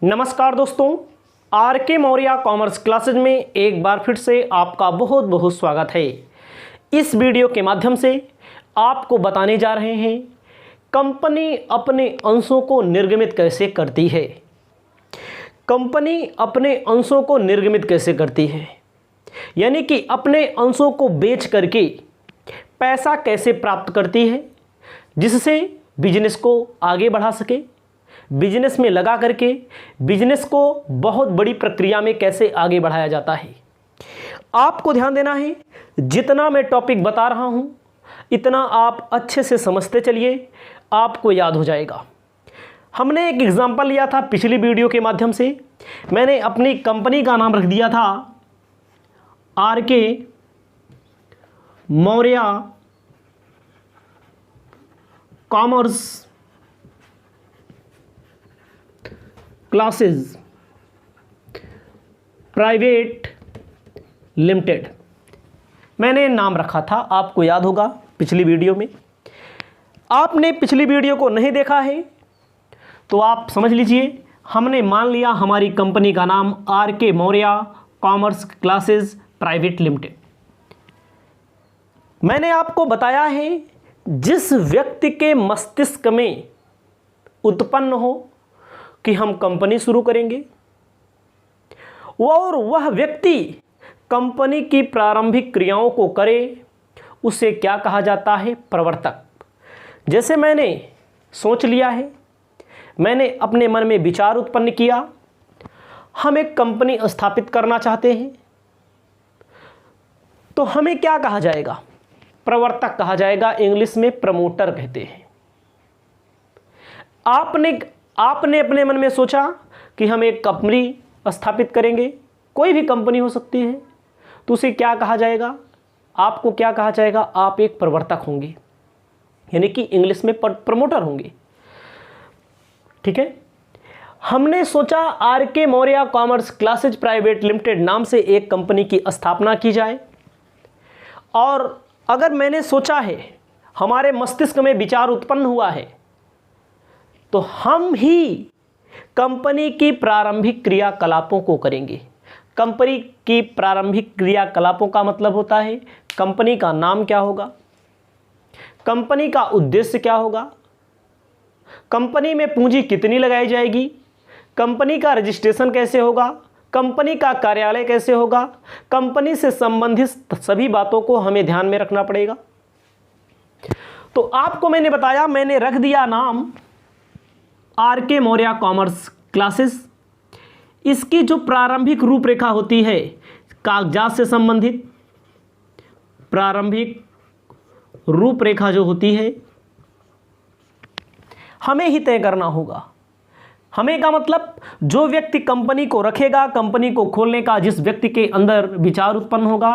नमस्कार दोस्तों, आर के मौर्य कॉमर्स क्लासेज में एक बार फिर से आपका बहुत बहुत स्वागत है। इस वीडियो के माध्यम से आपको बताने जा रहे हैं कंपनी अपने अंशों को निर्गमित कैसे करती है। कंपनी अपने अंशों को निर्गमित कैसे करती है, यानी कि अपने अंशों को बेच करके पैसा कैसे प्राप्त करती है, जिससे बिजनेस को आगे बढ़ा सके। बिजनेस में लगा करके बिजनेस को बहुत बड़ी प्रक्रिया में कैसे आगे बढ़ाया जाता है। आपको ध्यान देना है, जितना मैं टॉपिक बता रहा हूं इतना आप अच्छे से समझते चलिए, आपको याद हो जाएगा। हमने एक एग्जांपल लिया था पिछली वीडियो के माध्यम से। मैंने अपनी कंपनी का नाम रख दिया था आर के Maurya commerce classes private limited. मैंने नाम रखा था, आपको याद होगा पिछली वीडियो में। आपने पिछली वीडियो को नहीं देखा है तो आप समझ लीजिए, हमने मान लिया हमारी कंपनी का नाम आर के Maurya commerce classes private limited. मैंने आपको बताया है, जिस व्यक्ति के मस्तिष्क में उत्पन्न हो कि हम कंपनी शुरू करेंगे और वह व्यक्ति कंपनी की प्रारंभिक क्रियाओं को करे, उसे क्या कहा जाता है? प्रवर्तक। जैसे मैंने सोच लिया है, मैंने अपने मन में विचार उत्पन्न किया, हम एक कंपनी स्थापित करना चाहते हैं, तो हमें क्या कहा जाएगा? प्रवर्तक कहा जाएगा। इंग्लिश में प्रमोटर कहते हैं। आपने अपने मन में सोचा कि हम एक कंपनी स्थापित करेंगे, कोई भी कंपनी हो सकती है, तो उसे क्या कहा जाएगा? आपको क्या कहा जाएगा? आप एक प्रवर्तक होंगे, यानी कि इंग्लिश में प्रमोटर होंगे। ठीक है। हमने सोचा आर के Maurya commerce classes private limited नाम से एक कंपनी की स्थापना की जाए, और अगर मैंने सोचा है, हमारे मस्तिष्क में विचार उत्पन्न हुआ है, तो हम ही कंपनी की प्रारंभिक क्रियाकलापों को करेंगे। कंपनी की प्रारंभिक क्रियाकलापों का मतलब होता है कंपनी का नाम क्या होगा, कंपनी का उद्देश्य क्या होगा, कंपनी में पूंजी कितनी लगाई जाएगी, कंपनी का रजिस्ट्रेशन कैसे होगा, कंपनी का कार्यालय कैसे होगा, कंपनी से संबंधित सभी बातों को हमें ध्यान में रखना पड़ेगा। तो आपको मैंने बताया, मैंने रख दिया नाम आर के मौर्य कॉमर्स क्लासेस। इसकी जो प्रारंभिक रूपरेखा होती है, कागजात से संबंधित प्रारंभिक रूपरेखा जो होती है, हमें ही तय करना होगा। हमें का मतलब जो व्यक्ति कंपनी को रखेगा, कंपनी को खोलने का जिस व्यक्ति के अंदर विचार उत्पन्न होगा,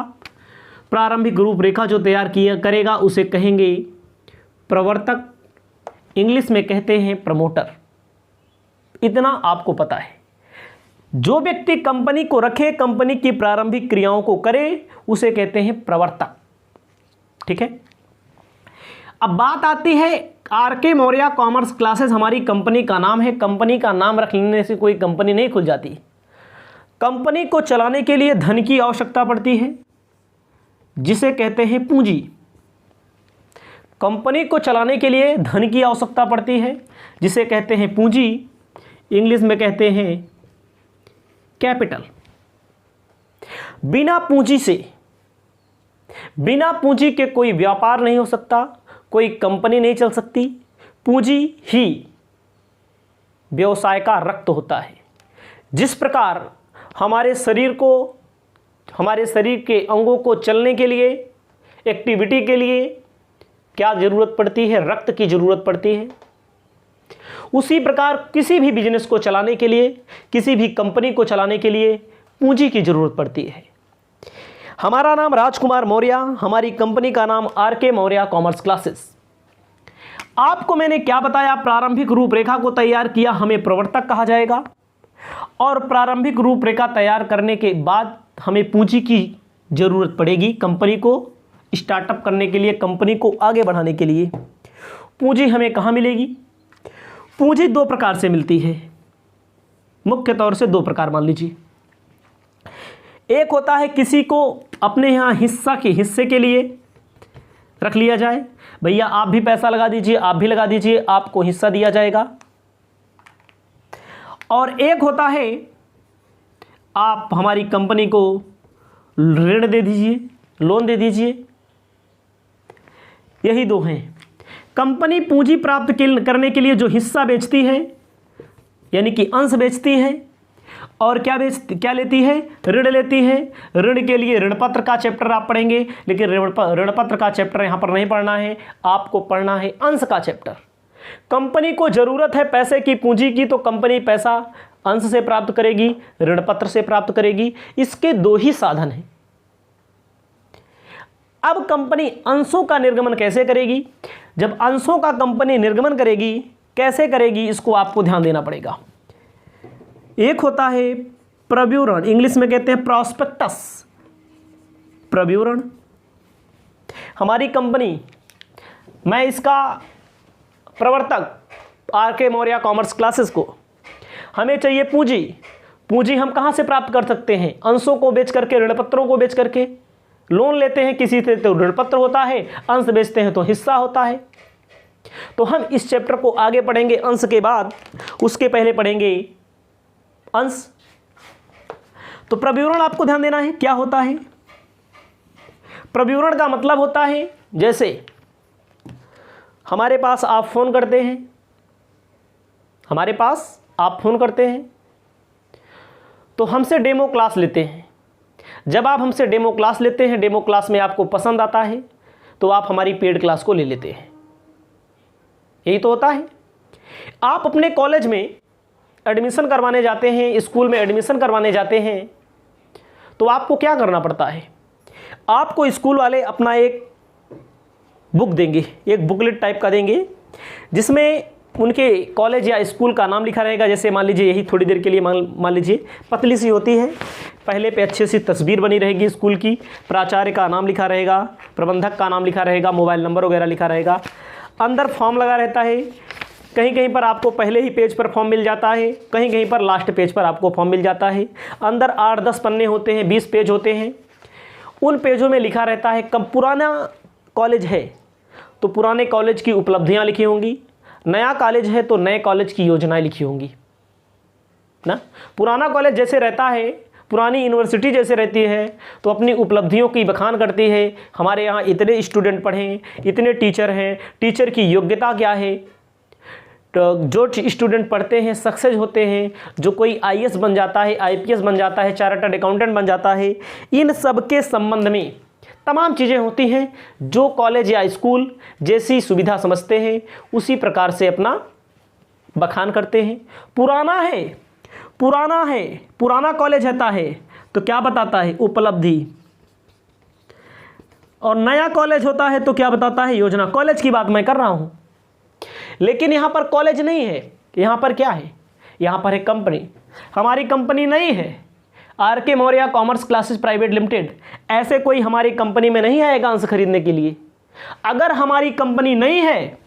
प्रारंभिक रूपरेखा जो तैयार किया करेगा, उसे कहेंगे प्रवर्तक। इंग्लिश में कहते हैं प्रमोटर। इतना आपको पता है। जो व्यक्ति कंपनी को रखे, कंपनी की प्रारंभिक क्रियाओं को करे, उसे कहते हैं प्रवर्तक। ठीक है। अब बात आती है, आर के मौर्य कॉमर्स क्लासेस हमारी कंपनी का नाम है। कंपनी का नाम रख लेने से कोई कंपनी नहीं खुल जाती। कंपनी को चलाने के लिए धन की आवश्यकता पड़ती है, जिसे कहते हैं पूंजी। कंपनी को चलाने के लिए धन की आवश्यकता पड़ती है, जिसे कहते हैं पूंजी। इंग्लिश में कहते हैं कैपिटल। बिना पूंजी के कोई व्यापार नहीं हो सकता, कोई कंपनी नहीं चल सकती। पूंजी ही व्यवसाय का रक्त होता है। जिस प्रकार हमारे शरीर के अंगों को चलने के लिए, एक्टिविटी के लिए क्या ज़रूरत पड़ती है? रक्त की ज़रूरत पड़ती है। उसी प्रकार किसी भी बिजनेस को चलाने के लिए, किसी भी कंपनी को चलाने के लिए पूंजी की ज़रूरत पड़ती है। हमारा नाम राजकुमार मौर्य, हमारी कंपनी का नाम आर के मौर्य कॉमर्स क्लासेस। आपको मैंने क्या बताया? प्रारंभिक रूपरेखा को तैयार किया, हमें प्रवर्तक कहा जाएगा। और प्रारंभिक रूपरेखा तैयार करने के बाद हमें पूंजी की ज़रूरत पड़ेगी कंपनी को स्टार्टअप करने के लिए, कंपनी को आगे बढ़ाने के लिए। पूंजी हमें कहाँ मिलेगी? पूंजी दो प्रकार से मिलती है। मुख्य तौर से दो प्रकार मान लीजिए। एक होता है किसी को अपने यहाँ हिस्से के लिए रख लिया जाए, भैया आप भी पैसा लगा दीजिए, आप भी लगा दीजिए, आपको हिस्सा दिया जाएगा। और एक होता है आप हमारी कंपनी को ऋण दे दीजिए, लोन दे दीजिए। यही दो हैं। कंपनी पूंजी प्राप्त करने के लिए जो हिस्सा बेचती है यानी कि अंश बेचती है, और क्या लेती है, ऋण लेती है। ऋण के लिए ऋण पत्र का चैप्टर आप पढ़ेंगे, लेकिन ऋण पत्र का चैप्टर यहाँ पर नहीं पढ़ना है, आपको पढ़ना है अंश का चैप्टर। कंपनी को जरूरत है पैसे की, पूंजी की, तो कंपनी पैसा अंश से प्राप्त करेगी, ऋण पत्र से प्राप्त करेगी। इसके दो ही साधन हैं। अब कंपनी अंशों का निर्गमन कैसे करेगी? जब अंशों का कंपनी निर्गमन करेगी, कैसे करेगी, इसको आपको ध्यान देना पड़ेगा। एक होता है प्रविवरण, इंग्लिश में कहते हैं प्रॉस्पेक्टस। प्रविवरण, हमारी कंपनी, मैं इसका प्रवर्तक आर.के. मौर्य कॉमर्स क्लासेस को, हमें चाहिए पूंजी। पूंजी हम कहाँ से प्राप्त कर सकते हैं? अंशों को बेच करके, ऋण पत्रों को बेच करके। लोन लेते हैं किसी से तो ऋण पत्र होता है, अंश बेचते हैं तो हिस्सा होता है। तो हम इस चैप्टर को आगे पढ़ेंगे अंश के बाद, उसके पहले पढ़ेंगे अंश। तो प्रविवरण आपको ध्यान देना है क्या होता है। प्रविवरण का मतलब होता है, जैसे हमारे पास आप फोन करते हैं, तो हमसे डेमो क्लास लेते हैं। जब आप हमसे डेमो क्लास लेते हैं, डेमो क्लास में आपको पसंद आता है, तो आप हमारी पेड क्लास को ले लेते हैं। यही तो होता है। आप अपने कॉलेज में एडमिशन करवाने जाते हैं, स्कूल में एडमिशन करवाने जाते हैं, तो आपको क्या करना पड़ता है? आपको स्कूल वाले अपना एक बुक देंगे, एक बुकलेट टाइप का देंगे, जिसमें उनके कॉलेज या स्कूल का नाम लिखा रहेगा। जैसे मान लीजिए, यही थोड़ी देर के लिए मान लीजिए पतली सी होती है, पहले पे अच्छी सी तस्वीर बनी रहेगी स्कूल की, प्राचार्य का नाम लिखा रहेगा, प्रबंधक का नाम लिखा रहेगा, मोबाइल नंबर वगैरह लिखा रहेगा। अंदर फॉर्म लगा रहता है, कहीं कहीं पर आपको पहले ही पेज पर फॉर्म मिल जाता है, कहीं कहीं पर लास्ट पेज पर आपको फॉर्म मिल जाता है। अंदर 8-10 पन्ने होते हैं, 20 पेज होते हैं। उन पेजों में लिखा रहता है, कब पुराना कॉलेज है तो पुराने कॉलेज की उपलब्धियां लिखी होंगी, नया कॉलेज है तो नए कॉलेज की योजनाएं लिखी होंगी ना। पुराना कॉलेज जैसे रहता है, पुरानी यूनिवर्सिटी जैसे रहती है, तो अपनी उपलब्धियों की बखान करती है। हमारे यहाँ इतने स्टूडेंट पढ़े, इतने टीचर हैं, टीचर की योग्यता क्या है। तो जो स्टूडेंट पढ़ते हैं सक्सेस होते हैं, जो कोई आईएएस बन जाता है, आईपीएस बन जाता है, चार्टर्ड अकाउंटेंट बन जाता है, इन सब के संबंध में तमाम चीज़ें होती हैं। जो कॉलेज या स्कूल जैसी सुविधा समझते हैं, उसी प्रकार से अपना बखान करते हैं। पुराना कॉलेज रहता है तो क्या बताता है? उपलब्धि। और नया कॉलेज होता है तो क्या बताता है? योजना। कॉलेज की बात मैं कर रहा हूं, लेकिन यहां पर कॉलेज नहीं है, यहां पर क्या है? यहां पर है कंपनी। हमारी कंपनी नहीं है R K. Maurya commerce classes private limited. ऐसे कोई हमारी कंपनी में नहीं आएगा अंश खरीदने के लिए। अगर हमारी कंपनी नहीं है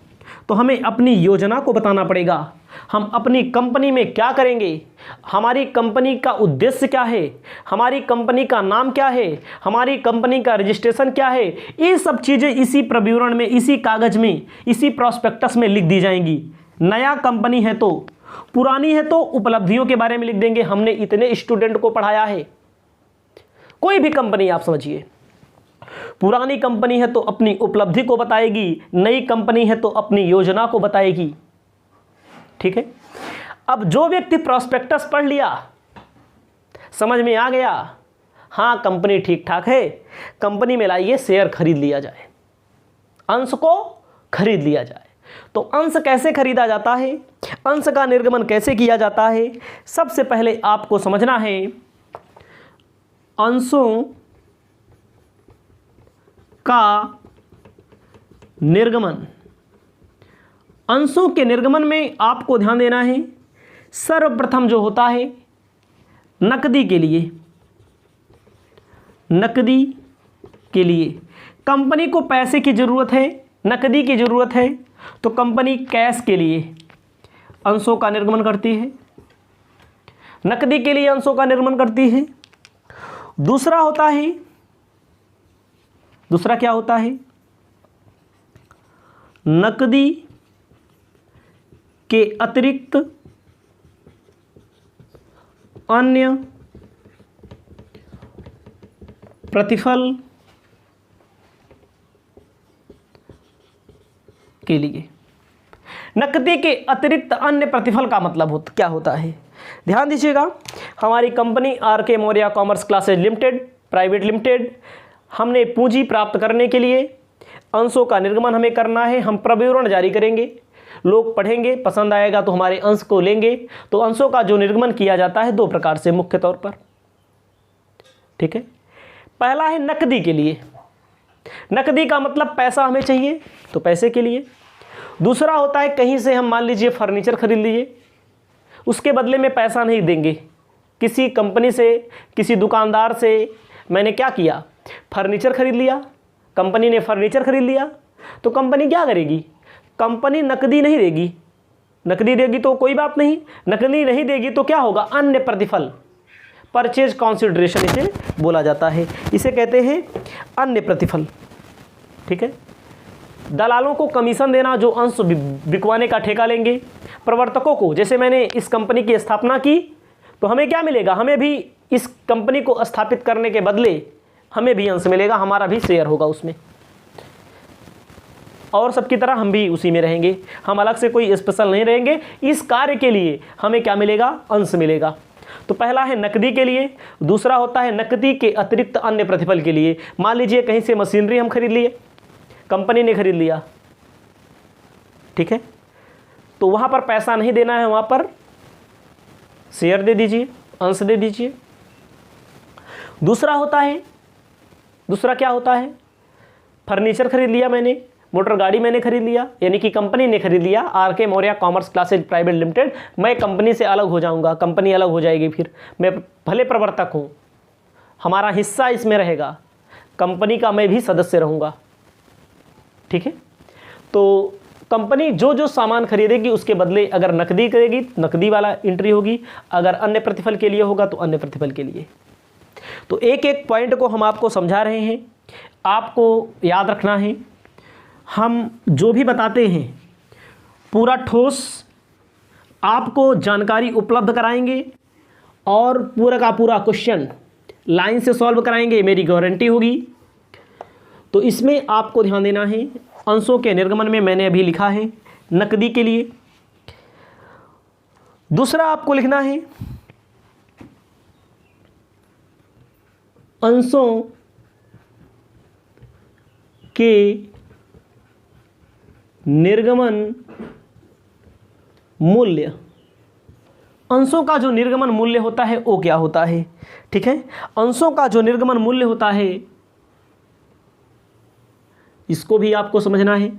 तो हमें अपनी योजना को बताना पड़ेगा। हम अपनी कंपनी में क्या करेंगे, हमारी कंपनी का उद्देश्य क्या है, हमारी कंपनी का नाम क्या है, हमारी कंपनी का रजिस्ट्रेशन क्या है। ये सब चीज़ें इसी प्रविवरण में, इसी कागज में, इसी प्रॉस्पेक्टस में लिख दी जाएंगी। नया कंपनी है तो, पुरानी है तो उपलब्धियों के बारे में लिख देंगे, हमने इतने स्टूडेंट को पढ़ाया है। कोई भी कंपनी आप समझिए, पुरानी कंपनी है तो अपनी उपलब्धि को बताएगी, नई कंपनी है तो अपनी योजना को बताएगी। ठीक है। अब जो व्यक्ति प्रॉस्पेक्टस पढ़ लिया, समझ में आ गया, हाँ कंपनी ठीक ठाक है, कंपनी में लाइए शेयर खरीद लिया जाए, अंश को खरीद लिया जाए। तो अंश कैसे खरीदा जाता है, अंश का निर्गमन कैसे किया जाता है? सबसे पहले आपको समझना है अंशों का निर्गमन। अंशों के निर्गमन में आपको ध्यान देना है, सर्वप्रथम जो होता है नकदी के लिए कंपनी को पैसे की ज़रूरत है, नकदी की ज़रूरत है, तो कंपनी कैश के लिए अंशों का निर्गमन करती है। नकदी के लिए अंशों का निर्गमन करती है। दूसरा क्या होता है, नकदी के अतिरिक्त अन्य प्रतिफल के लिए। नकदी के अतिरिक्त अन्य प्रतिफल का मतलब क्या होता है, ध्यान दीजिएगा। हमारी company R K. Maurya commerce classes limited private limited, हमने पूंजी प्राप्त करने के लिए अंशों का निर्गमन हमें करना है। हम प्रविवरण जारी करेंगे, लोग पढ़ेंगे, पसंद आएगा तो हमारे अंश को लेंगे। तो अंशों का जो निर्गमन किया जाता है 2 प्रकार से मुख्य तौर पर, ठीक है। पहला है नकदी के लिए, नकदी का मतलब पैसा हमें चाहिए तो पैसे के लिए। दूसरा होता है कहीं से हम मान लीजिए फर्नीचर खरीद लीजिए, उसके बदले में पैसा नहीं देंगे, किसी कंपनी से, किसी दुकानदार से मैंने क्या किया, फर्नीचर खरीद लिया, कंपनी ने फर्नीचर खरीद लिया, तो कंपनी क्या करेगी, कंपनी नकदी नहीं देगी। नकदी देगी तो कोई बात नहीं, नकदी नहीं देगी तो क्या होगा, अन्य प्रतिफल, परचेज कॉन्सिडरेशन इसे बोला जाता है, इसे कहते हैं अन्य प्रतिफल, ठीक है। दलालों को कमीशन देना, जो अंश बिकवाने का ठेका लेंगे। प्रवर्तकों को, जैसे मैंने इस कंपनी की स्थापना की तो हमें क्या मिलेगा, हमें भी इस कंपनी को स्थापित करने के बदले हमें भी अंश मिलेगा, हमारा भी शेयर होगा उसमें, और सबकी तरह हम भी उसी में रहेंगे, हम अलग से कोई स्पेशल नहीं रहेंगे। इस कार्य के लिए हमें क्या मिलेगा, अंश मिलेगा। तो पहला है नकदी के लिए, दूसरा होता है नकदी के अतिरिक्त अन्य प्रतिफल के लिए। मान लीजिए कहीं से मशीनरी हम खरीद लिए, कंपनी ने खरीद लिया, ठीक है, तो वहां पर पैसा नहीं देना है, वहां पर शेयर दे दीजिए, अंश दे दीजिए। दूसरा क्या होता है, फर्नीचर खरीद लिया मैंने, मोटर गाड़ी मैंने खरीद लिया, यानी कि कंपनी ने खरीद लिया, R K. Maurya commerce classes private limited. मैं कंपनी से अलग हो जाऊंगा, कंपनी अलग हो जाएगी, फिर मैं भले प्रवर्तक हूं, हमारा हिस्सा इसमें रहेगा, कंपनी का मैं भी सदस्य रहूंगा, ठीक है। तो कंपनी जो जो सामान खरीदेगी उसके बदले अगर नकदी करेगी नकदी वाला एंट्री होगी, अगर अन्य प्रतिफल के लिए होगा तो अन्य प्रतिफल के लिए। तो एक एक पॉइंट को हम आपको समझा रहे हैं, आपको याद रखना है। हम जो भी बताते हैं पूरा ठोस आपको जानकारी उपलब्ध कराएंगे और पूरा का पूरा क्वेश्चन लाइन से सॉल्व कराएंगे, मेरी गारंटी होगी। तो इसमें आपको ध्यान देना है, अंशों के निर्गमन में मैंने अभी लिखा है नकदी के लिए। दूसरा आपको लिखना है अंशों के निर्गमन मूल्य। अंशों का जो निर्गमन मूल्य होता है वो क्या होता है, ठीक है। अंशों का जो निर्गमन मूल्य होता है इसको भी आपको समझना है,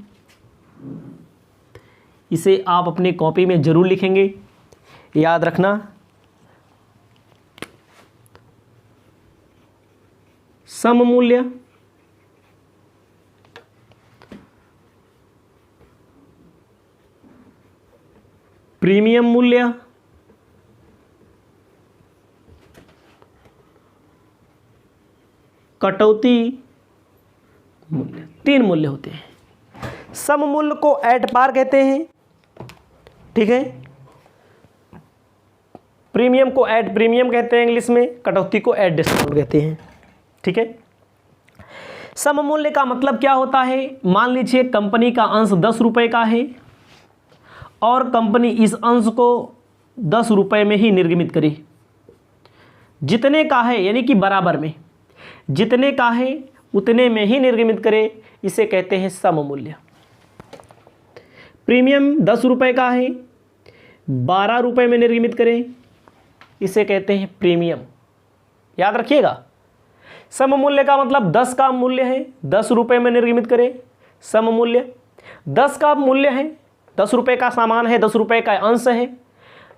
इसे आप अपने कॉपी में जरूर लिखेंगे, याद रखना। सम मूल्य, प्रीमियम मूल्य, कटौती मूल्य, 3 मूल्य होते हैं। सम मूल्य को एट पार कहते हैं, ठीक है। प्रीमियम को एट प्रीमियम कहते हैं इंग्लिश में, कटौती को एट डिस्काउंट कहते हैं, ठीक है। सम मूल्य का मतलब क्या होता है, मान लीजिए कंपनी का अंश 10 रुपए का है और कंपनी इस अंश को 10 रुपए में ही निर्गमित करे, जितने का है यानी कि बराबर में, जितने का है उतने में ही निर्गमित करे, इसे कहते हैं सम मूल्य। प्रीमियम 10 रुपए का है, 12 रुपए में निर्गमित करे, इसे कहते हैं प्रीमियम, याद रखिएगा। सम मूल्य का मतलब 10 का मूल्य है, 10 रुपए में निर्गमित करे, सम मूल्य 10 का मूल्य है, 10 रुपए का सामान है, 10 रुपए का अंश है,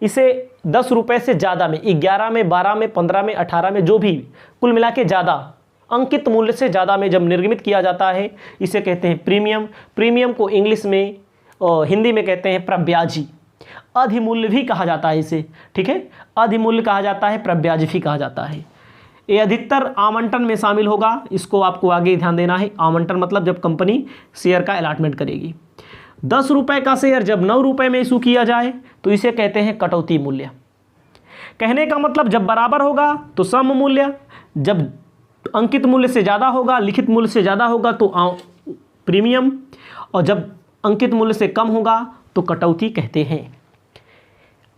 इसे 10 रुपए से ज़्यादा में, 11 में, 12 में, 15 में, 18 में, जो भी कुल मिला के ज़्यादा, अंकित मूल्य से ज़्यादा में जब निर्गमित किया जाता है इसे कहते हैं प्रीमियम। प्रीमियम को इंग्लिश में हिंदी में कहते हैं प्रब्याजी। अधिमूल्य भी कहा जाता है इसे, ठीक है, अधिमूल्य कहा जाता है, प्रब्याज भी कहा जाता है। ये अधिकतर आवंटन में शामिल होगा, इसको आपको आगे ध्यान देना है। आवंटन मतलब जब कंपनी शेयर का अलॉटमेंट करेगी। 10 रुपये का शेयर जब 9 रुपये में इशू किया जाए तो इसे कहते हैं कटौती मूल्य। कहने का मतलब जब बराबर होगा तो सम मूल्य, जब अंकित मूल्य से ज़्यादा होगा, लिखित मूल्य से ज़्यादा होगा तो प्रीमियम, और जब अंकित मूल्य से कम होगा तो कटौती कहते हैं।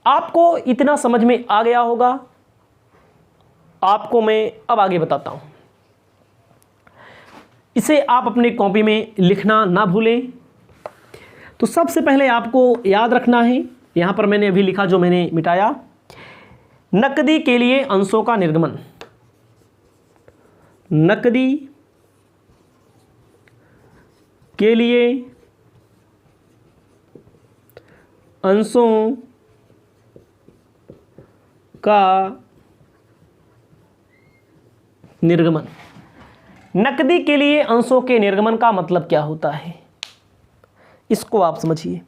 आपको इतना समझ में आ गया होगा। आपको मैं अब आगे बताता हूं, इसे आप अपने कॉपी में लिखना ना भूलें। तो सबसे पहले आपको याद रखना है, यहां पर मैंने अभी लिखा जो मैंने मिटाया, नकदी के लिए अंशों का निर्गमन। नकदी के लिए अंशों का निर्गमन। नकदी के लिए अंशों के निर्गमन का मतलब क्या होता है, इसको आप समझिए।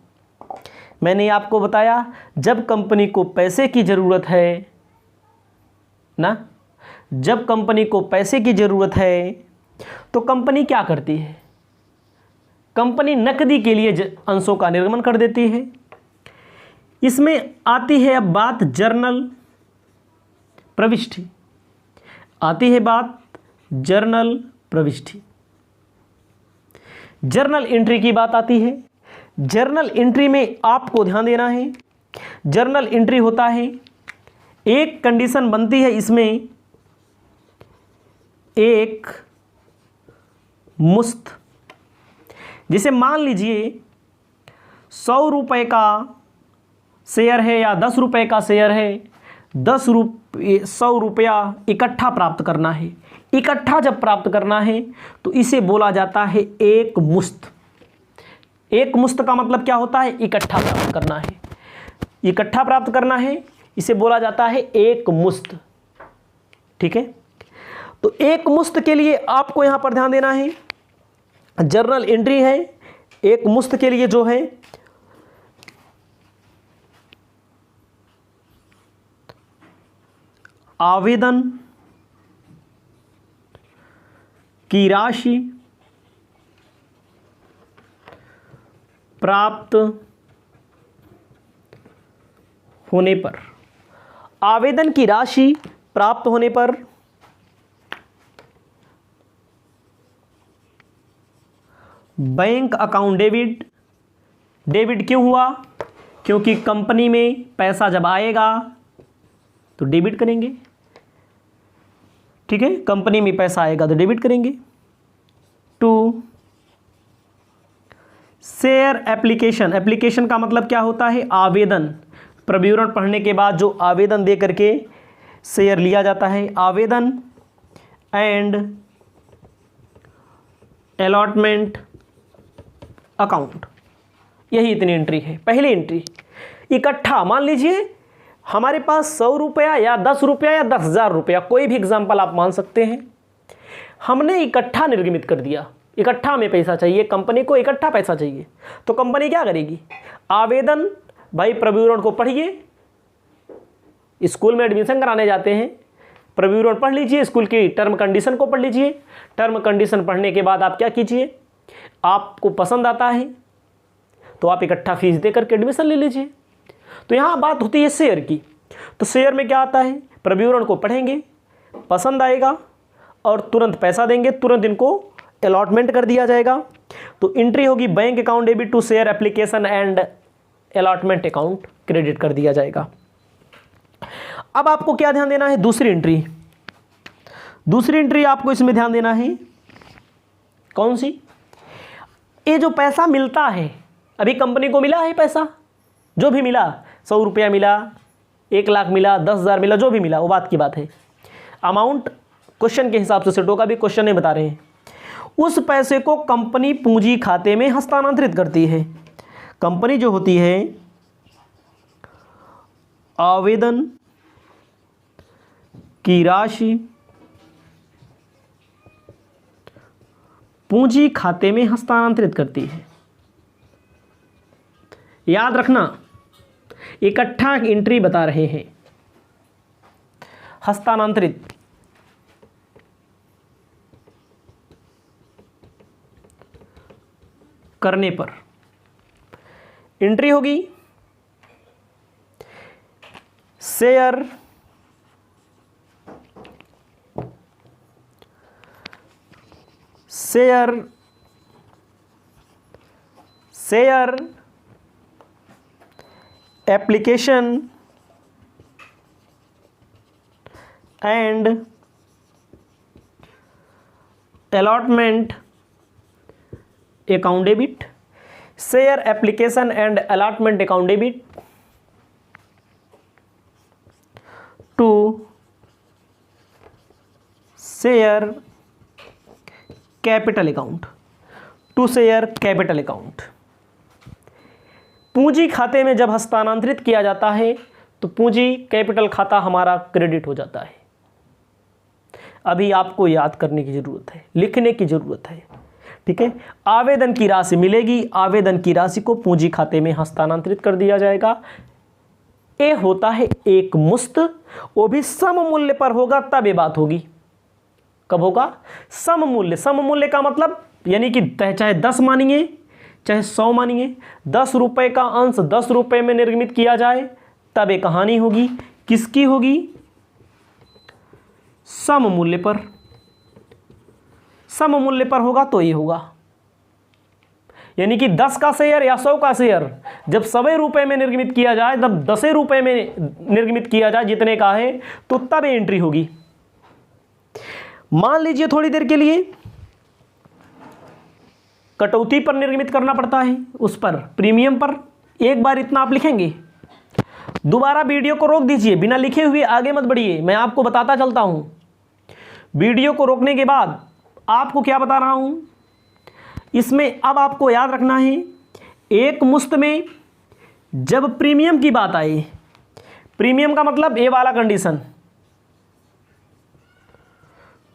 मैंने आपको बताया जब कंपनी को पैसे की ज़रूरत है ना, जब कंपनी को पैसे की ज़रूरत है तो कंपनी क्या करती है, कंपनी नकदी के लिए अंशों का निर्गमन कर देती है। इसमें आती है अब बात जर्नल प्रविष्टि, आती है बात जर्नल प्रविष्टि, जर्नल एंट्री की बात आती है। जर्नल एंट्री में आपको ध्यान देना है, जर्नल एंट्री होता है, एक कंडीशन बनती है इसमें, एक मुश्त, जिसे मान लीजिए 100 रुपये का शेयर है या 10 रुपये का शेयर है, 100 रुपया इकट्ठा प्राप्त करना है। इकट्ठा जब प्राप्त करना है तो इसे बोला जाता है एक मुश्त। एक मुश्त का मतलब क्या होता है, इकट्ठा प्राप्त करना है, इकट्ठा प्राप्त करना है, इसे बोला जाता है एक मुश्त, ठीक है। तो एक मुश्त के लिए आपको यहां पर ध्यान देना है, जर्नल एंट्री है, एक मुश्त के लिए जो है आवेदन की राशि प्राप्त होने पर, आवेदन की राशि प्राप्त होने पर बैंक अकाउंट डेबिट। डेबिट क्यों हुआ, क्योंकि कंपनी में पैसा जब आएगा तो डेबिट करेंगे, ठीक है, कंपनी में पैसा आएगा तो डेबिट करेंगे। To share application. एप्लीकेशन का मतलब क्या होता है, आवेदन। प्रविवरण पढ़ने के बाद जो आवेदन दे करके शेयर लिया जाता है, आवेदन एंड अलॉटमेंट अकाउंट, यही इतनी एंट्री है। पहली एंट्री इकट्ठा, मान लीजिए हमारे पास 100 रुपया या 10 रुपया या 10,000 रुपया, कोई भी एग्जाम्पल आप मान सकते हैं, हमने इकट्ठा निर्गमित कर दिया। इकट्ठा में पैसा चाहिए, कंपनी को इकट्ठा पैसा चाहिए, तो कंपनी क्या करेगी, आवेदन, भाई प्रविवरण को पढ़िए, स्कूल में एडमिशन कराने जाते हैं, प्रविवरण पढ़ लीजिए, स्कूल की टर्म कंडीशन को पढ़ लीजिए। टर्म कंडीशन पढ़ने के बाद आप क्या कीजिए, आपको पसंद आता है तो आप इकट्ठा फीस दे करके एडमिशन ले लीजिए। तो यहाँ बात होती है शेयर की। तो शेयर में क्या आता है, प्रविवरण को पढ़ेंगे, पसंद आएगा और तुरंत पैसा देंगे, तुरंत इनको अलॉटमेंट कर दिया जाएगा। तो एंट्री होगी bank account debit to share application and allotment account credit कर दिया जाएगा। अब आपको क्या ध्यान देना है, दूसरी एंट्री। दूसरी एंट्री आपको इसमें ध्यान देना है, कौन सी, ये जो पैसा मिलता है, अभी कंपनी को मिला है पैसा, जो भी मिला, 100 रुपया मिला, 1 लाख मिला, 10,000 मिला, जो भी मिला वो बात की बात है। अमाउंट क्वेश्चन के हिसाब से सेटों का भी क्वेश्चन नहीं बता रहे हैं। उस पैसे को कंपनी पूंजी खाते में हस्तांतरित करती है। कंपनी जो होती है आवेदन की राशि पूंजी खाते में हस्तांतरित करती है। याद रखना, इकट्ठा एंट्री बता रहे हैं। हस्तांतरित करने पर एंट्री होगी share application and allotment account debit, share application and allotment account debit to share capital account, to share capital account. पूंजी खाते में जब हस्तांतरित किया जाता है तो पूंजी कैपिटल खाता हमारा क्रेडिट हो जाता है। अभी आपको याद करने की जरूरत है, लिखने की जरूरत है, ठीक है। आवेदन की राशि मिलेगी, आवेदन की राशि को पूंजी खाते में हस्तांतरित कर दिया जाएगा। ये होता है एक मुश्त, वो भी सम मूल्य पर होगा तब ये बात होगी। कब होगा? सम मूल्य। सम मूल्य का मतलब यानी कि चाहे 10 मानिए चाहे 100 मानिए, 10 रुपए का अंश 10 रुपए में निर्गमित किया जाए तब एक कहानी होगी। किसकी होगी? सम मूल्य पर। सम मूल्य पर होगा तो ये होगा, यानी कि 10 का शेयर या 100 का शेयर जब 100 रुपए में निर्गमित किया जाए, तब 10 रुपए में निर्गमित किया जाए जितने का है, तो तब एंट्री होगी। मान लीजिए थोड़ी देर के लिए कटौती पर निर्गमित करना पड़ता है, उस पर प्रीमियम पर एक बार इतना आप लिखेंगे। दोबारा वीडियो को रोक दीजिए, बिना लिखे हुए आगे मत बढ़िए, मैं आपको बताता चलता हूं। वीडियो को रोकने के बाद आपको क्या बता रहा हूं, इसमें अब आपको याद रखना है, एक मुश्त में जब प्रीमियम की बात आए, प्रीमियम का मतलब ये वाला कंडीशन,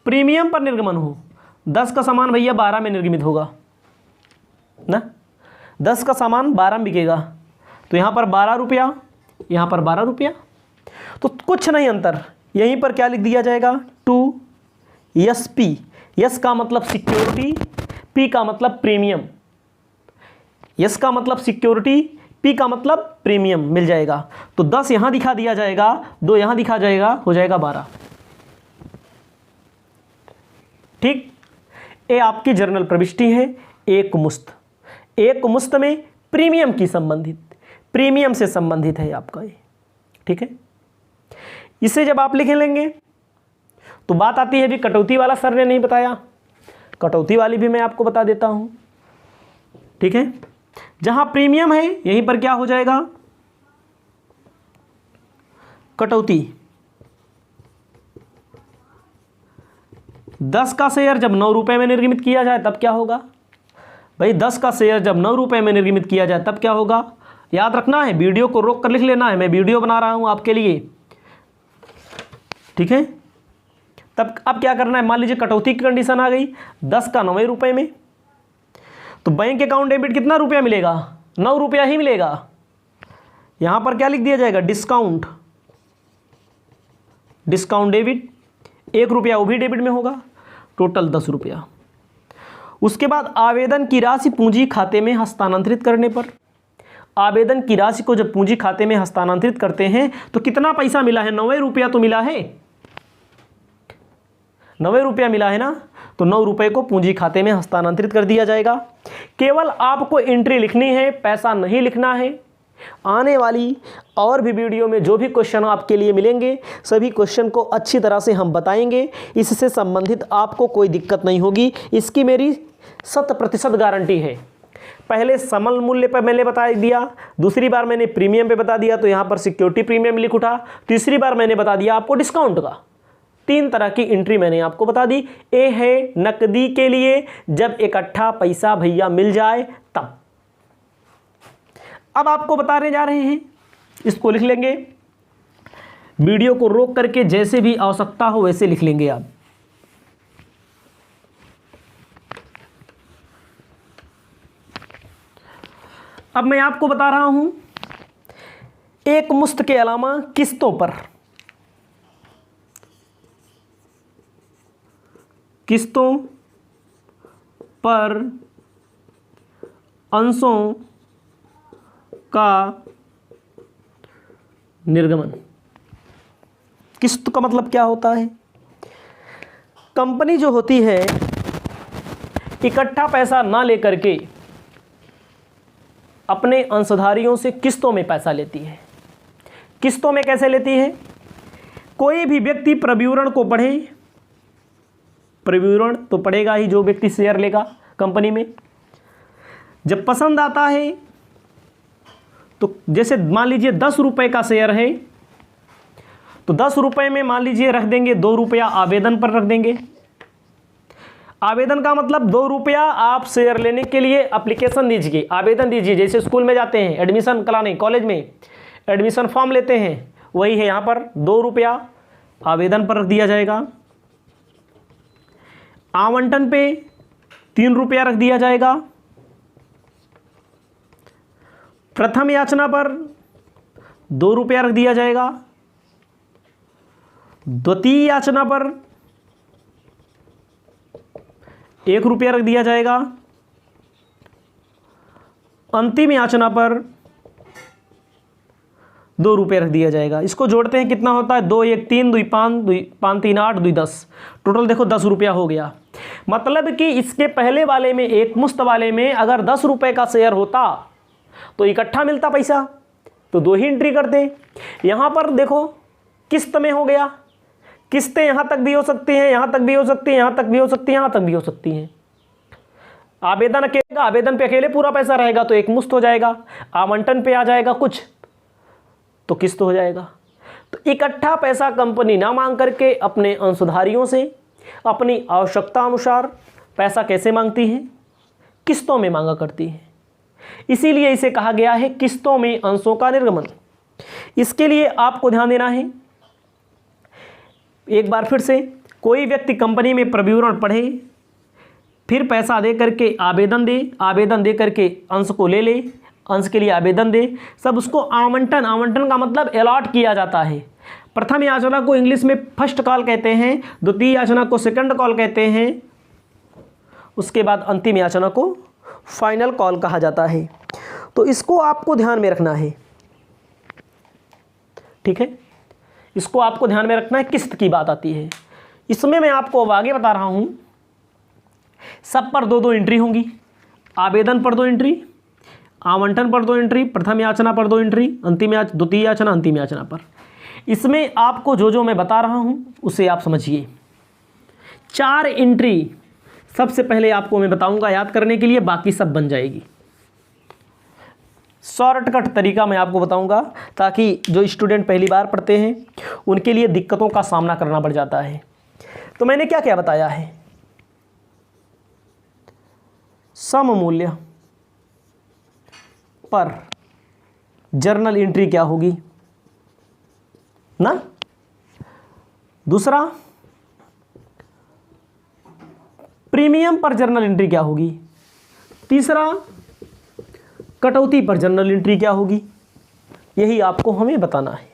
प्रीमियम पर निर्गमन हो, 10 का सामान भैया 12 में निर्गमित होगा ना, 10 का सामान 12 में बिकेगा, तो यहां पर 12 रुपया, यहां पर 12 रुपया, तो कुछ नहीं अंतर। यहीं पर क्या लिख दिया जाएगा? To S P. एस का मतलब सिक्योरिटी, पी का मतलब प्रीमियम। एस का मतलब सिक्योरिटी, पी का मतलब प्रीमियम मिल जाएगा। तो 10 यहां दिखा दिया जाएगा, 2 यहां दिखा जाएगा, हो जाएगा 12। ठीक, ये आपकी जर्नल प्रविष्टि है। एक मुश्त, एक मुश्त में प्रीमियम की संबंधित, प्रीमियम से संबंधित है आपका ये, ठीक है। इसे जब आप लिख लेंगे तो बात आती है, भी कटौती वाला सर ने नहीं बताया, कटौती वाली भी मैं आपको बता देता हूं, ठीक है। जहां प्रीमियम है यहीं पर क्या हो जाएगा? कटौती। 10 का शेयर जब 9 रुपए में निर्गमित किया जाए तब क्या होगा भाई? 10 का शेयर जब 9 रुपए में निर्गमित किया जाए तब क्या होगा? याद रखना है, वीडियो को रोक कर लिख लेना है, मैं वीडियो बना रहा हूं आपके लिए, ठीक है। तब अब क्या करना है, मान लीजिए कटौती की कंडीशन आ गई, 10 का 9 रुपए में, तो बैंक अकाउंट डेबिट कितना रुपया मिलेगा? 9 रुपया ही मिलेगा। यहां पर क्या लिख दिया जाएगा? डिस्काउंट, डिस्काउंट डेबिट, 1 रुपया वो भी डेबिट में होगा, टोटल 10 रुपया। उसके बाद आवेदन की राशि पूंजी खाते में हस्तांतरित करने पर, आवेदन की राशि को जब पूंजी खाते में हस्तांतरित करते हैं तो कितना पैसा मिला है? 9 रुपया तो मिला है, 9 रुपया मिला है ना, तो 9 रुपए को पूंजी खाते में हस्तांतरित कर दिया जाएगा। केवल आपको एंट्री लिखनी है, पैसा नहीं लिखना है। आने वाली और भी वीडियो में जो भी क्वेश्चन आपके लिए मिलेंगे, सभी क्वेश्चन को अच्छी तरह से हम बताएंगे, इससे संबंधित आपको कोई दिक्कत नहीं होगी, इसकी मेरी 100% गारंटी है। पहले समल मूल्य पर मैंने बता दिया, दूसरी बार मैंने प्रीमियम पे बता दिया, तो यहाँ पर सिक्योरिटी प्रीमियम लिख उठा, तीसरी बार मैंने बता दिया आपको डिस्काउंट का। 3 तरह की एंट्री मैंने आपको बता दी। ए है नकदी के लिए, जब इकट्ठा पैसा भैया मिल जाए तब। अब आपको बताने जा रहे हैं, इसको लिख लेंगे, वीडियो को रोक करके जैसे भी आवश्यकता हो वैसे लिख लेंगे आप। अब मैं आपको बता रहा हूं, एक मुश्त के अलावा किस्तों पर, किस्तों पर अंशों का निर्गमन। किस्त का मतलब क्या होता है? कंपनी जो होती है इकट्ठा पैसा ना लेकर के अपने अंशधारियों से किस्तों में पैसा लेती है। किस्तों में कैसे लेती है? कोई भी व्यक्ति प्रविवरण को पढ़े, प्रविवरण तो पढ़ेगा ही जो व्यक्ति शेयर लेगा कंपनी में। जब पसंद आता है तो जैसे मान लीजिए 10 रुपए का शेयर है तो 10 रुपए में मान लीजिए रख देंगे 2 रुपया आवेदन पर रख देंगे। आवेदन का मतलब 2 रुपया आप शेयर लेने के लिए एप्लीकेशन दीजिए, आवेदन दीजिए। जैसे स्कूल में जाते हैं एडमिशन कराने, कॉलेज में एडमिशन फॉर्म लेते हैं, वही है यहाँ पर 2 रुपया आवेदन पर रख दिया जाएगा। आवंटन पे 3 रुपया रख दिया जाएगा। प्रथम याचना पर 2 रुपया रख दिया जाएगा। द्वितीय याचना पर 1 रुपया रख दिया जाएगा। अंतिम याचना पर 2 रुपये रख दिया जाएगा। इसको जोड़ते हैं कितना होता है? 2 1 3 2 5 2 5 3 8 2 10, टोटल देखो 10 रुपया हो गया। मतलब कि इसके पहले वाले में, एक मुश्त वाले में अगर 10 रुपये का शेयर होता तो इकट्ठा मिलता पैसा, तो 2 ही एंट्री करते। यहाँ पर देखो किस्त में हो गया, किस्तें यहाँ तक भी हो सकती हैं, यहाँ तक भी हो सकती हैं, यहाँ तक भी हो सकती हैं, यहाँ तक भी हो सकती हैं। आवेदन अकेले, आवेदन पे अकेले पूरा पैसा रहेगा तो एक मुश्त हो जाएगा। आवंटन पे आ जाएगा कुछ तो किस्त हो जाएगा। तो इकट्ठा पैसा कंपनी ना मांग करके अपने अंशधारियों से अपनी आवश्यकता अनुसार पैसा कैसे मांगती है? किस्तों में मांगा करती है। इसीलिए इसे कहा गया है किस्तों में अंशों का निर्गमन। इसके लिए आपको ध्यान देना है, एक बार फिर से, कोई व्यक्ति कंपनी में प्रविवरण पढ़े, फिर पैसा दे करके आवेदन दे, आवेदन दे करके अंश को ले ले, अंश के लिए आवेदन दे, सब उसको आवंटन, आवंटन का मतलब अलॉट किया जाता है। प्रथम याचना को इंग्लिश में फर्स्ट कॉल कहते हैं, द्वितीय याचना को सेकंड कॉल कहते हैं, उसके बाद अंतिम याचना को फाइनल कॉल कहा जाता है। तो इसको आपको ध्यान में रखना है, ठीक है, इसको आपको ध्यान में रखना है। किस्त की बात आती है, इसमें मैं आपको अब आगे बता रहा हूं, सब पर 2-2 एंट्री होंगी। आवेदन पर 2 एंट्री, आवंटन पर 2 एंट्री, प्रथम याचना पर 2 एंट्री, द्वितीय याचना, अंतिम याचना पर। इसमें आपको जो जो मैं बता रहा हूं उसे आप समझिए। 4 एंट्री सबसे पहले आपको मैं बताऊंगा याद करने के लिए, बाकी सब बन जाएगी। शॉर्टकट तरीका मैं आपको बताऊंगा ताकि जो स्टूडेंट पहली बार पढ़ते हैं उनके लिए दिक्कतों का सामना करना पड़ जाता है। तो मैंने क्या क्या बताया है? सम मूल्य पर जर्नल एंट्री क्या होगी ना? दूसरा, प्रीमियम पर जर्नल एंट्री क्या होगी? तीसरा, कटौती पर जर्नल एंट्री क्या होगी? यही आपको हमें बताना है,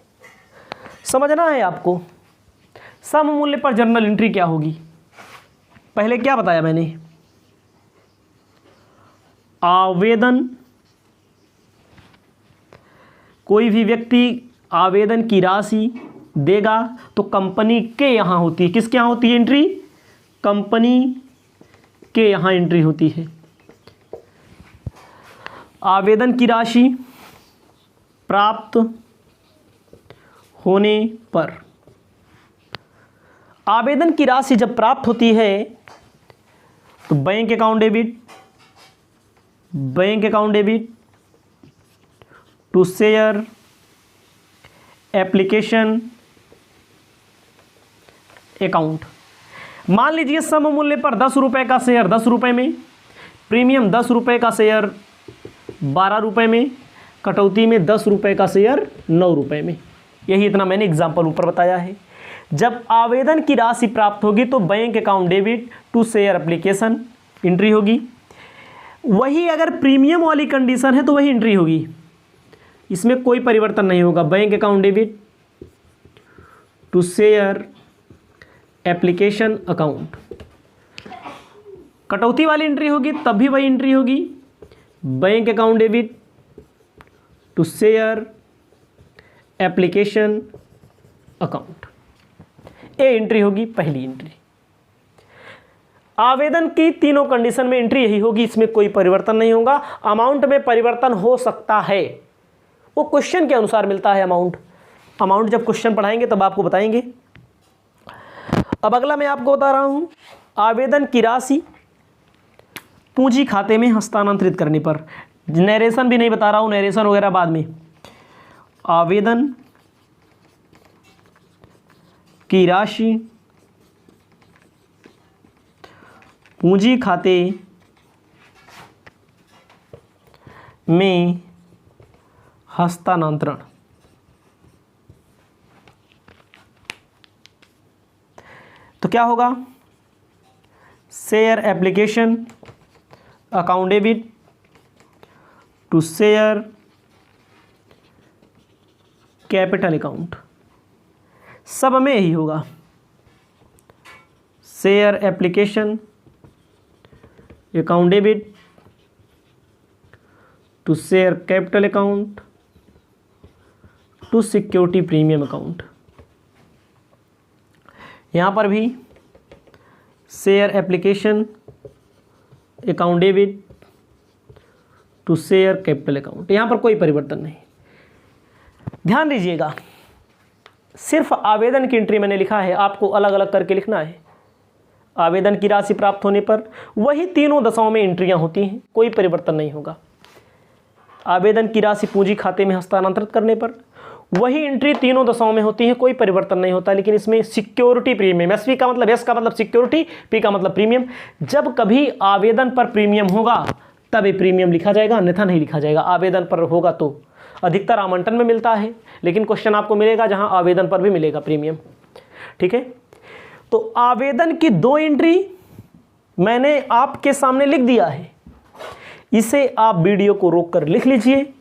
समझना है आपको। सम मूल्य पर जर्नल एंट्री क्या होगी? पहले क्या बताया मैंने? आवेदन, कोई भी व्यक्ति आवेदन की राशि देगा तो कंपनी के यहाँ होती है। किसके यहाँ होती है एंट्री? कंपनी के यहाँ एंट्री होती है। आवेदन की राशि प्राप्त होने पर, आवेदन की राशि जब प्राप्त होती है तो bank account debit, bank account debit to share application account. मान लीजिए सम मूल्य पर 10 रुपये का शेयर 10 रुपये में, प्रीमियम 10 रुपये का शेयर 12 रुपये में, कटौती में 10 रुपये का शेयर 9 रुपये में। यही इतना मैंने एग्जाम्पल ऊपर बताया है। जब आवेदन की राशि प्राप्त होगी तो bank account debit to share application entry होगी। वही अगर प्रीमियम वाली कंडीशन है तो वही एंट्री होगी। इसमें कोई परिवर्तन नहीं होगा। Bank account debit to share application account. कटौती वाली एंट्री होगी तब भी वही एंट्री होगी, bank account debit to share application account. ए एंट्री होगी पहली एंट्री। आवेदन की तीनों कंडीशन में एंट्री यही होगी, इसमें कोई परिवर्तन नहीं होगा। अमाउंट में परिवर्तन हो सकता है, वो क्वेश्चन के अनुसार मिलता है अमाउंट जब क्वेश्चन पढ़ाएंगे तब आपको बताएंगे। अब अगला मैं आपको बता रहा हूं, आवेदन की राशि पूंजी खाते में हस्तांतरित करने पर। नरेशन भी नहीं बता रहा हूं, नरेशन वगैरह बाद में। आवेदन की राशि पूंजी खाते में हस्तांतरण। तो क्या होगा, share application account debit to share capital account. सब में यही होगा, share application account debit to share capital account to security premium account. यहाँ पर भी share application account debit to share capital account, यहाँ पर कोई परिवर्तन नहीं। ध्यान दीजिएगा, सिर्फ आवेदन की एंट्री मैंने लिखा है, आपको अलग अलग करके लिखना है। आवेदन की राशि प्राप्त होने पर वही तीनों दशाओं में एंट्रियां होती हैं, कोई परिवर्तन नहीं होगा। आवेदन की राशि पूंजी खाते में हस्तांतरित करने पर वही एंट्री तीनों दशाओं में होती है, कोई परिवर्तन नहीं होता। लेकिन इसमें सिक्योरिटी प्रीमियम, एस का मतलब, एस का मतलब सिक्योरिटी, पी का मतलब प्रीमियम। जब कभी आवेदन पर प्रीमियम होगा तब ये प्रीमियम लिखा जाएगा, अन्यथा नहीं लिखा जाएगा। आवेदन पर होगा तो अधिकतर आवंटन में मिलता है, लेकिन क्वेश्चन आपको मिलेगा जहां आवेदन पर भी मिलेगा प्रीमियम। ठीक है, तो आवेदन की दो एंट्री मैंने आपके सामने लिख दिया है, इसे आप वीडियो को रोककर लिख लीजिए।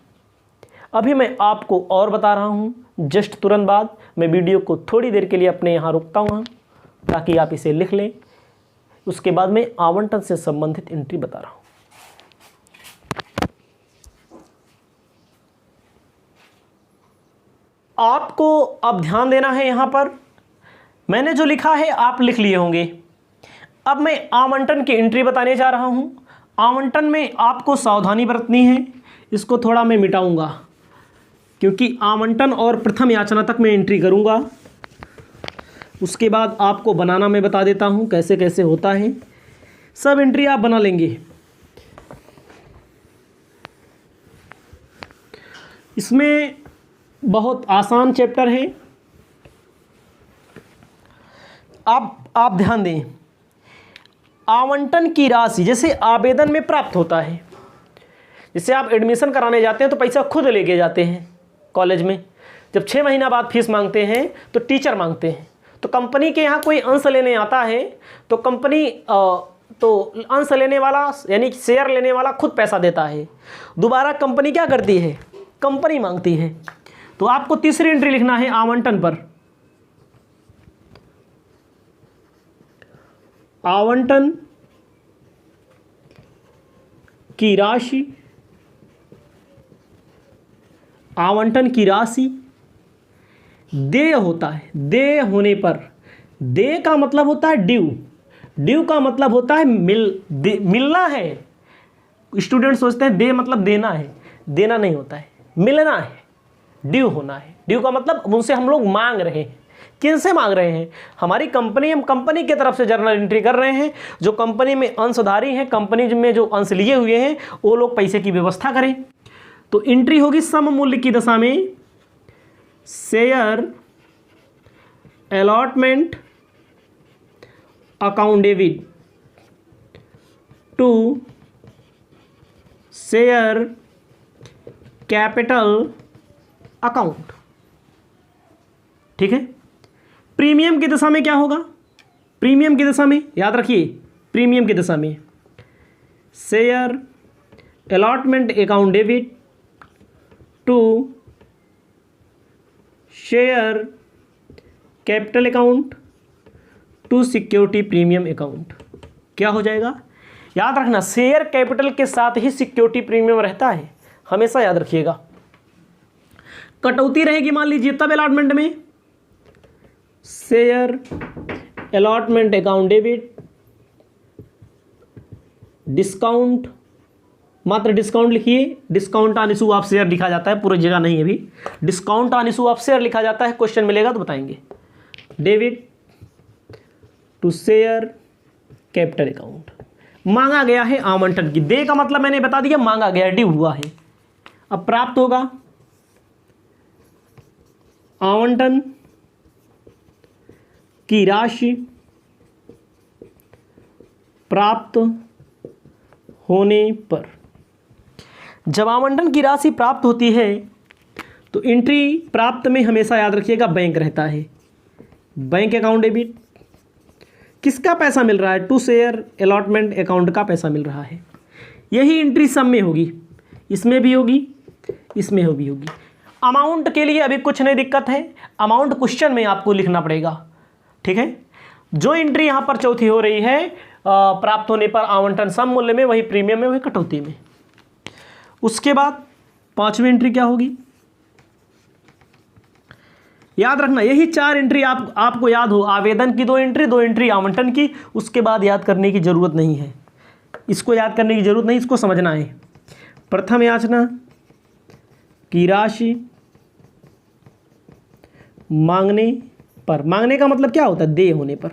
अभी मैं आपको और बता रहा हूं, जस्ट तुरंत बाद मैं वीडियो को थोड़ी देर के लिए अपने यहां रुकता हूं ताकि आप इसे लिख लें। उसके बाद मैं आवंटन से संबंधित एंट्री बता रहा हूं। आपको अब ध्यान देना है, यहां पर मैंने जो लिखा है आप लिख लिए होंगे। अब मैं आवंटन की एंट्री बताने जा रहा हूं। आवंटन में आपको सावधानी बरतनी है, इसको थोड़ा मैं मिटाऊंगा क्योंकि आवंटन और प्रथम याचना तक मैं एंट्री करूंगा। उसके बाद आपको बनाना मैं बता देता हूं कैसे कैसे होता है। सब एंट्री आप बना लेंगे। इसमें बहुत आसान चैप्टर है, आप ध्यान दें। आवंटन की राशि जैसे आवेदन में प्राप्त होता है, जैसे आप एडमिशन कराने जाते हैं तो पैसा खुद लेके जाते हैं कॉलेज में। जब 6 महीना बाद फीस मांगते हैं तो टीचर मांगते हैं, तो कंपनी के यहाँ कोई अंश लेने आता है तो कंपनी तो अंश लेने वाला यानी शेयर लेने वाला खुद पैसा देता है। दोबारा कंपनी क्या करती है, कंपनी मांगती है। तो आपको तीसरी एंट्री लिखना है आवंटन पर। आवंटन की राशि, आवंटन की राशि देय होता है। देय होने पर, देय का मतलब होता है ड्यू, ड्यू का मतलब होता है मिलना है। स्टूडेंट सोचते हैं देय मतलब देना है, देना नहीं होता है, मिलना है, ड्यू होना है। ड्यू का मतलब उनसे हम लोग मांग रहे हैं। किनसे मांग रहे हैं, हमारी कंपनी, हम कंपनी की तरफ से जर्नल एंट्री कर रहे हैं। जो कंपनी में अंशधारी हैं, कंपनी में जो अंश लिए हुए हैं, वो लोग पैसे की व्यवस्था करें। तो एंट्री होगी सम मूल्य की दशा में, share allotment account debit to share capital account. ठीक है, प्रीमियम की दशा में क्या होगा, प्रीमियम की दशा में याद रखिए, प्रीमियम की दशा में share allotment account debit to share capital account to security premium account. क्या हो जाएगा? याद रखना, शेयर कैपिटल के साथ ही सिक्योरिटी प्रीमियम रहता है, हमेशा याद रखिएगा। कटौती रहेगी मान लीजिए तब अलॉटमेंट में, share allotment account debit, discount, मात्र डिस्काउंट लिखिए, discount on issue of share लिखा जाता है, पूरी जगह नहीं है अभी, discount on issue of share लिखा जाता है, क्वेश्चन मिलेगा तो बताएंगे। Debit to share capital account. मांगा गया है आवंटन की, दे का मतलब मैंने बता दिया, मांगा गया, ड्यू हुआ है। अब प्राप्त होगा आवंटन की राशि प्राप्त होने पर। जब आवंटन की राशि प्राप्त होती है तो एंट्री प्राप्त में हमेशा याद रखिएगा बैंक रहता है, बैंक अकाउंट डेबिट। किसका पैसा मिल रहा है? टू शेयर अलॉटमेंट अकाउंट का पैसा मिल रहा है। यही एंट्री सब में होगी, इसमें भी होगी, इसमें भी होगी। अमाउंट के लिए अभी कुछ नहीं दिक्कत है, अमाउंट क्वेश्चन में आपको लिखना पड़ेगा, ठीक है। जो एंट्री यहाँ पर चौथी हो रही है प्राप्त होने पर आवंटन सम मूल्य में, वही प्रीमियम में, वही कटौती में। उसके बाद पांचवी एंट्री क्या होगी? याद रखना यही चार एंट्री आपको याद हो, आवेदन की दो एंट्री आवंटन की, उसके बाद याद करने की जरूरत नहीं है, इसको याद करने की जरूरत नहीं, इसको समझना है। प्रथम याचना की राशि मांगने पर, मांगने का मतलब क्या होता है? दे होने पर।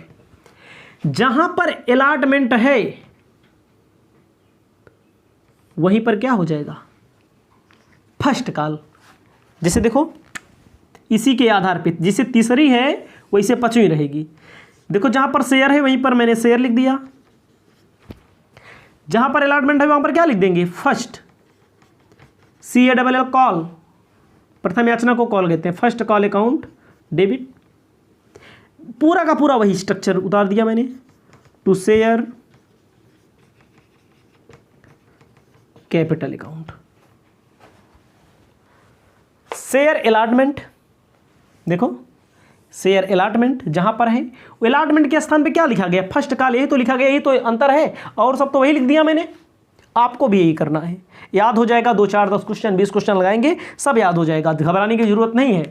जहां पर अलॉटमेंट है वहीं पर क्या हो जाएगा? First call. जैसे देखो इसी के आधार पे, जिसे तीसरी है वैसे पांचवी रहेगी। देखो जहां पर शेयर है वहीं पर मैंने शेयर लिख दिया, जहां पर अलॉटमेंट है वहां पर क्या लिख देंगे? फर्स्ट, CALL कॉल, प्रथम याचना को कॉल कहते हैं, फर्स्ट कॉल अकाउंट डेबिट। पूरा का पूरा वही स्ट्रक्चर उतार दिया मैंने, to share capital account. Share allotment, देखो शेयर अलॉटमेंट जहां पर है, अलॉटमेंट के स्थान पे क्या लिखा गया? फर्स्ट कॉल, यही तो लिखा गया, यही तो अंतर है, और सब तो वही लिख दिया मैंने। आपको भी यही करना है, याद हो जाएगा। 2 4 10 क्वेश्चन 20 क्वेश्चन लगाएंगे, सब याद हो जाएगा, घबराने की जरूरत नहीं है।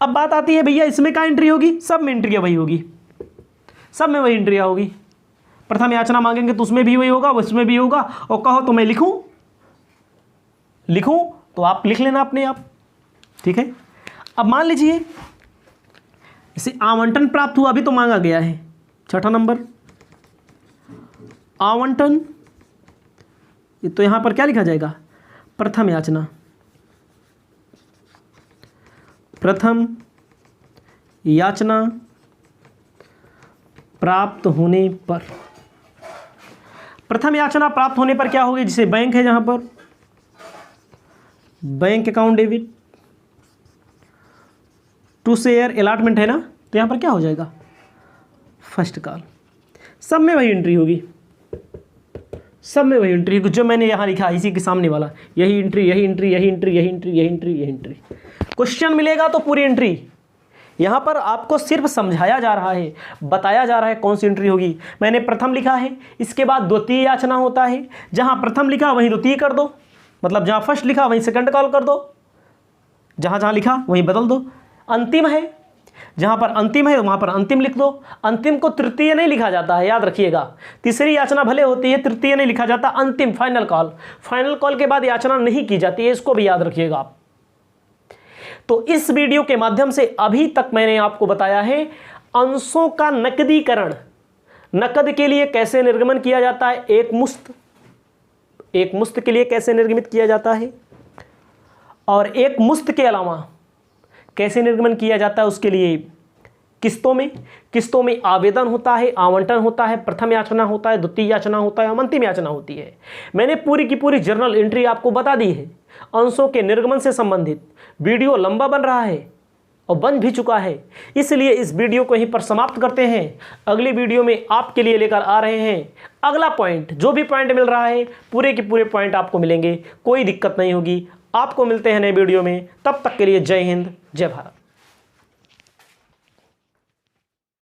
अब बात आती है भैया इसमें क्या एंट्री होगी? सब में एंट्रिया वही होगी, सब में वही एंट्रिया होगी। प्रथम याचना मांगेंगे तो उसमें भी वही होगा, उसमें भी होगा। और कहो तो मैं लिखूं तो आप लिख लेना अपने आप, ठीक है। अब मान लीजिए इसे आवंटन प्राप्त हुआ, अभी तो मांगा गया है। छठा नंबर आवंटन, तो यहां पर क्या लिखा जाएगा? प्रथम याचना, प्रथम याचना प्राप्त होने पर। प्रथम याचना प्राप्त होने पर क्या होगी? जिसे बैंक है, जहां पर bank account debit, to share allotment है ना, तो यहां पर क्या हो जाएगा? First call. सब में वही एंट्री होगी, सब में वही एंट्री जो मैंने यहां लिखा इसी के सामने वाला, यही एंट्री, यही एंट्री, यही एंट्री, यही एंट्री, यही एंट्री, यही एंट्री। क्वेश्चन मिलेगा तो पूरी एंट्री। यहां पर आपको सिर्फ समझाया जा रहा है, बताया जा रहा है कौन सी एंट्री होगी। मैंने प्रथम लिखा है, इसके बाद द्वितीय याचना होता है, जहां प्रथम लिखा वहीं द्वितीय कर दो, मतलब जहां फर्स्ट लिखा वहीं सेकंड कॉल कर दो, जहां जहां लिखा वहीं बदल दो। अंतिम है, जहां पर अंतिम है वहां पर अंतिम लिख दो। अंतिम को तृतीय नहीं लिखा जाता है, याद रखिएगा। तीसरी याचना भले होती है, तृतीय नहीं लिखा जाता, अंतिम फाइनल कॉल। फाइनल कॉल के बाद याचना नहीं की जाती है, इसको भी याद रखिएगा आप। तो इस वीडियो के माध्यम से अभी तक मैंने आपको बताया है अंशों का नकदीकरण, नकद के लिए कैसे निर्गमन किया जाता है, एक मुश्त के लिए कैसे निर्गमित किया जाता है, और एक मुश्त के अलावा कैसे निर्गमन किया जाता है उसके लिए किस्तों में आवेदन होता है, आवंटन होता है, प्रथम याचना होता है, द्वितीय याचना होता है, अंतिम याचना होती है। मैंने पूरी की पूरी जर्नल एंट्री आपको बता दी है। अंशों के निर्गमन से संबंधित वीडियो लंबा बन रहा है और बन भी चुका है, इसलिए इस वीडियो को यहीं पर समाप्त करते हैं। अगली वीडियो में आपके लिए लेकर आ रहे हैं अगला पॉइंट। जो भी पॉइंट मिल रहा है पूरे के पूरे पॉइंट आपको मिलेंगे, कोई दिक्कत नहीं होगी। आपको मिलते हैं नए वीडियो में, तब तक के लिए जय हिंद, जय भारत।